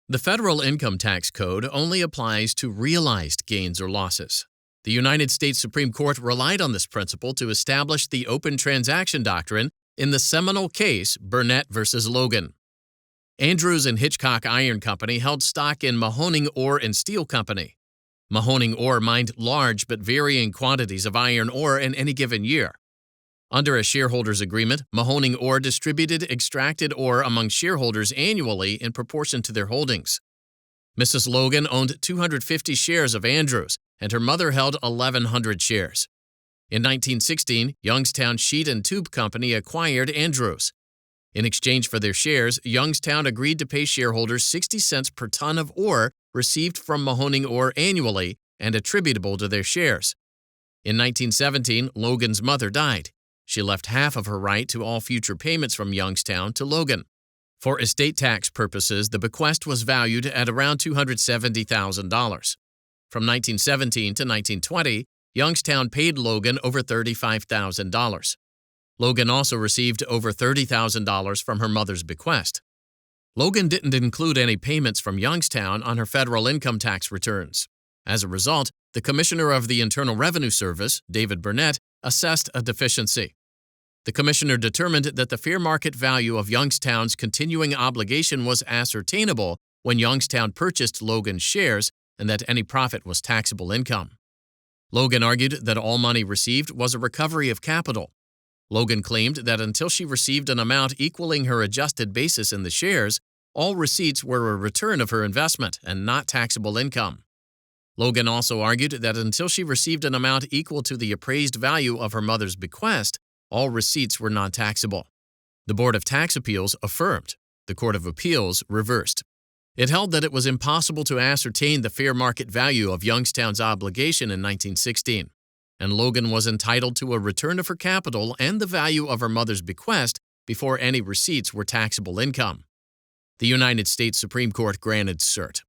The federal income tax code only applies to realized gains or losses. The United States Supreme Court relied on this principle to establish the open transaction doctrine in the seminal case Burnet versus Logan. Andrews and Hitchcock Iron Company held stock in Mahoning Ore and Steel Company. Mahoning Ore mined large but varying quantities of iron ore in any given year. Under a shareholders agreement, Mahoning Ore distributed extracted ore among shareholders annually in proportion to their holdings. Mrs. Logan owned 250 shares of Andrews, and her mother held 1,100 shares. In 1916, Youngstown Sheet and Tube Company acquired Andrews. In exchange for their shares, Youngstown agreed to pay shareholders 60 cents per ton of ore received from Mahoning Ore annually and attributable to their shares. In 1917, Logan's mother died. She left half of her right to all future payments from Youngstown to Logan. For estate tax purposes, the bequest was valued at around $270,000. From 1917 to 1920, Youngstown paid Logan over $35,000. Logan also received over $30,000 from her mother's bequest. Logan didn't include any payments from Youngstown on her federal income tax returns. As a result, the Commissioner of the Internal Revenue Service, David Burnet, assessed a deficiency. The Commissioner determined that the fair market value of Youngstown's continuing obligation was ascertainable when Youngstown purchased Logan's shares and that any profit was taxable income. Logan argued that all money received was a recovery of capital. Logan claimed that until she received an amount equaling her adjusted basis in the shares, all receipts were a return of her investment and not taxable income. Logan also argued that until she received an amount equal to the appraised value of her mother's bequest, all receipts were non-taxable. The Board of Tax Appeals affirmed. The Court of Appeals reversed. It held that it was impossible to ascertain the fair market value of Youngstown's obligation in 1916, and Logan was entitled to a return of her capital and the value of her mother's bequest before any receipts were taxable income. The United States Supreme Court granted cert.